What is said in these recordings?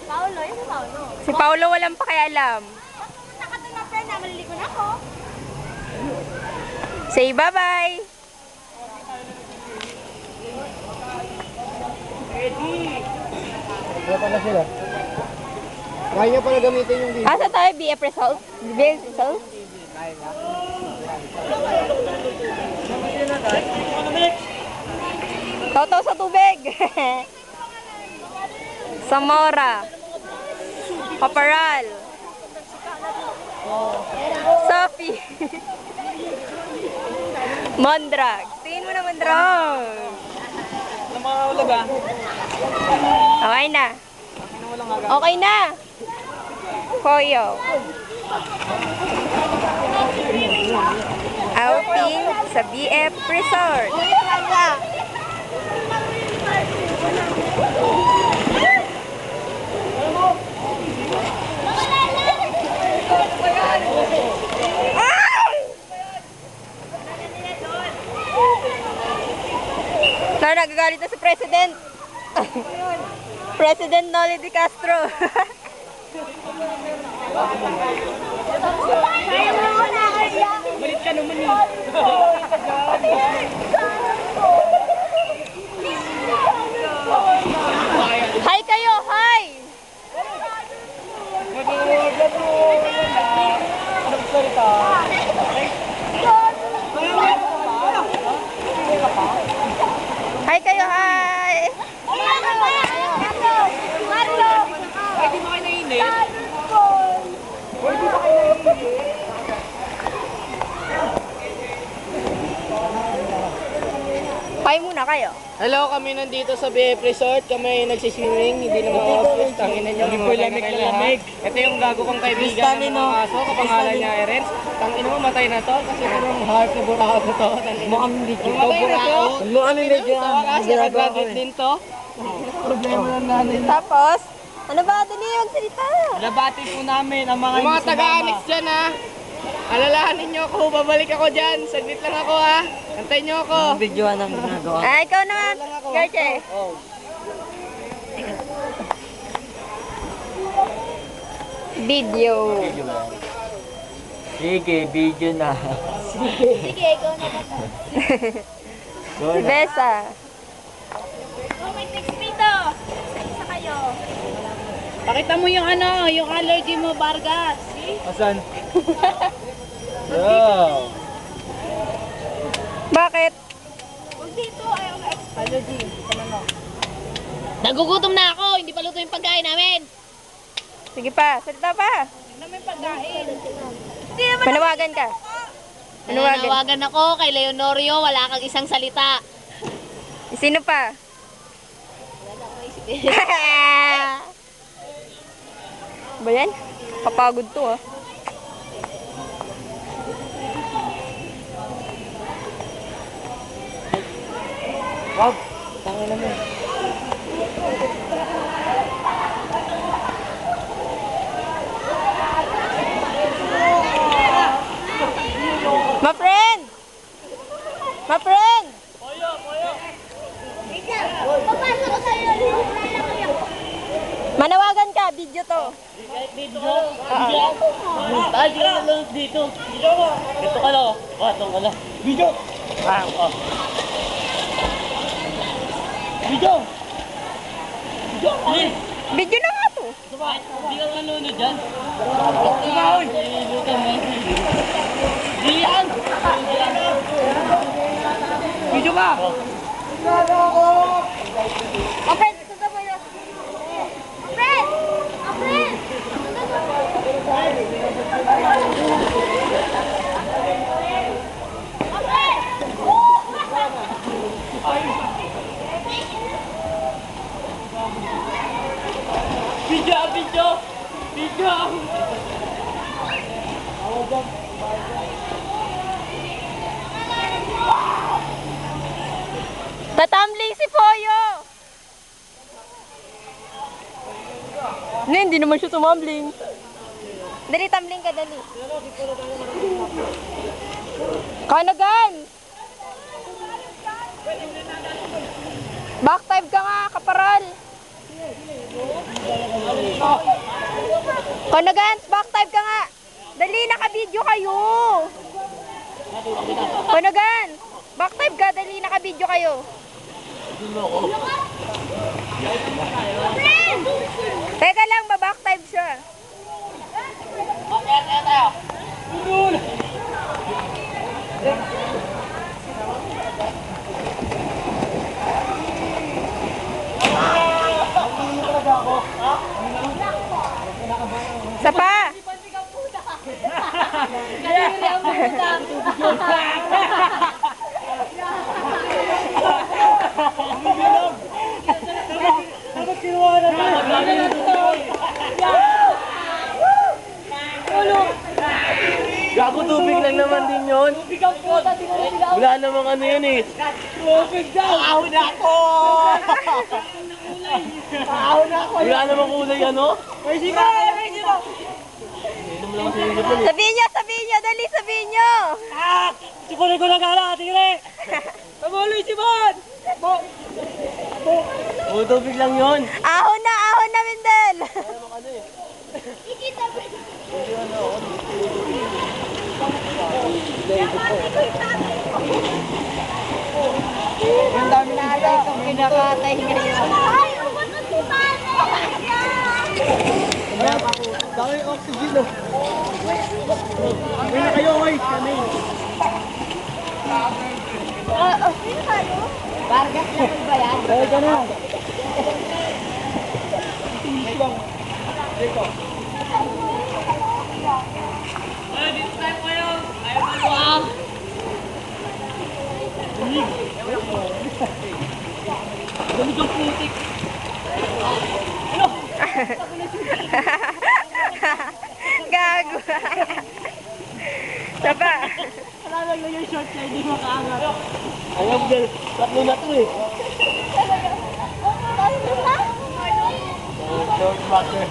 Paulo, yung si Paulo. Si Paulo walang pakialam. Punta ka doon na friend na, maliligo na ako. Say bye-bye. Wala pala sila. Kaya niya pala gamitin yung video. Asa tayo? BF result? BF result? Toto sa tubig. Samora. Paparal. Sophie. Mondrag. Tingin mo na Mondrag. Ano mga ulaga? Okay na. Okay na. Koyo. Outing sa BF Resort. Saan nagagalit na si President? President Noli de Castro. Balit ka naman eh. Hi kayo, hi! Anong salita? Hi kayo, hi! Ay, di ba kayo nainit? Hi muna kayo. Hello, kami nandito sa BF Resort. Kami nagsiswimming, hindi naman obvious. Tangin na nyo, lamig na lamig. Ito yung gago kong kaibigan ng mga aso. Kapangalan niya Erens. Tangin mo, matay na to. Kasi ito yung heart na burao na to. Mukhang video. Matay na to. Mukhang video. Sa wakas, nakagraduate din to. Problema lang namin. Tapos, ano ba? Dali magsalita. Nabati po namin ang mga taga-annex dyan ha. Alalahanin nyo ako, babalik ako dyan. Saglit lang ako ha. Antayin nyo ako. Videoan ang ginagawa. Ah, ikaw naman, Garche. Video. Sige, video na. Sige, ikaw na ba? Si Besa. Oh, may text dito. Isa kayo. Pakita mo yung ano, yung allergy mo, Vargas. See? Asan? Wow. Bakit? Huwag dito, ayaw ka allergy. Nagugutom na ako, hindi pa luto yung pagkain namin. Sige pa, salita pa. Hindi naman pagkain. Manawagan ka. Manawagan. Nanawagan ako kay Leonorio, wala kang isang salita. Sino pa? Ba yan? Kapagod to ah. Wag. Tangin na mo. My friend! My friend! Papasok ko sa'yo. Manawagan ka, video to. Ay, di ka lang dito. Dito ka. Dito ka lang. Ito ka lang. Video. Video. Video. Please. Video na nga to. Hindi ka nanonood dyan. Tumahoy. Diyan. Video ba? Friend, sundan mo yun. Friend! Friend! Video, video. Video. Tatambling si Poyo! Hindi naman siya tumambling. Dali, tumbling ka, dali. Kanagan! Back dive ka nga, kaparal. Konagans, back type ka nga. Dali, naka-video kayo. Konagans, back type ka, dali, naka-video kayo. Teka lang, ba-back type siya. Isa pa. Gago, tubig lang naman din yun. Wala namang ano yun eh. Tubig daw! Ahon ako! Ahon ako! Wala namang kulay ano? May sino! Sabihin nyo, dali, sabihin nyo. Sipunin ko na gala, tingre! Pamuloy si Bon! Tubig lang yun. Ahon na, Wendel. Ang dami na ito. Kinakatay ngayon. Ay, umatot si Mane! Dami oxygen no. Uwi na kayo, oy. Kami. Sino tayo? Vargas na ba yan? Ay, ka na. Gago. Saba. Nalalag na yung short niya, hindi makaangat. Ayaw mo dyan. Tatlo na to eh. Short backer.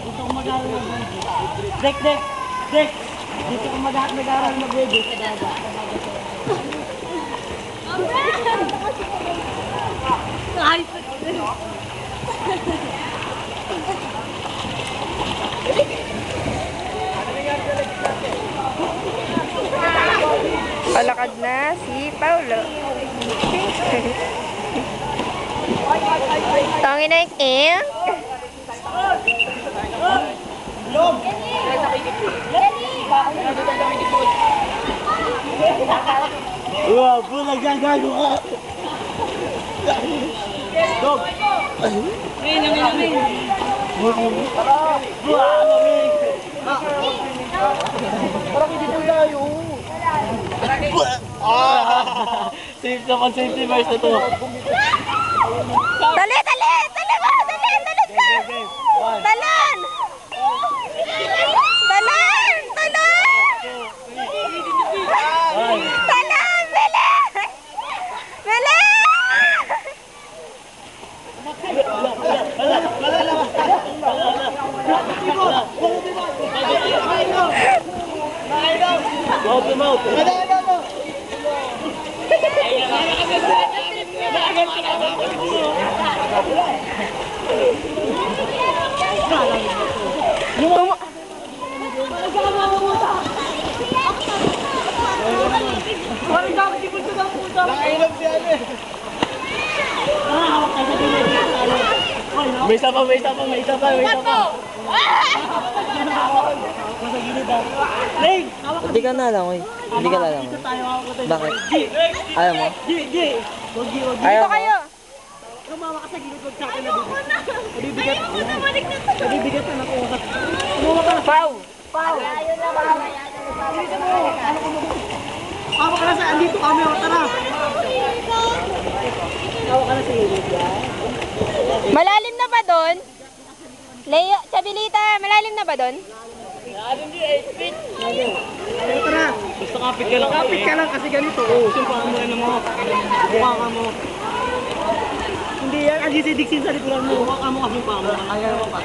Dito ko mag-aaral ng baby. Dek! Dito ko mag-aaral ng baby sa daga. Palakad na si Paulo. Tangin na yung ink. Wow, bulag yan, gago ka! Dog! Parang hindi po tayo. Safe naman, safety verse na to. Dali, dali! Dali mo! Dali! Dali ka! Talan! Talan! Talan! Talan! Bili! Bili! Mouth to mouth. May isa pa, may isa pa, may isa pa, may isa pa. Hindi ka na lang, oy. Hindi ka na lang. Bakit? Ayaw mo? Ayaw Dito mo? kayo! Tumawa ka sa gilid, wag sa akin na dito. Nabibigatan ako. Tumawa ka na. Pau! Tawa ka na sa andito kami, o tara. Tawa ka na sa gilid. Malalim na ba doon? Leo, Chabilita, malalim na ba doon? Tara. Basta kapit ka lang. Kapit ka lang kasi ganito. Oh, sumpaan mo ano mo. Mukha mo. Hindi yan, ang diksin sa likuran mo. Mukha mo kasi pa mo. Ayaw mo pa.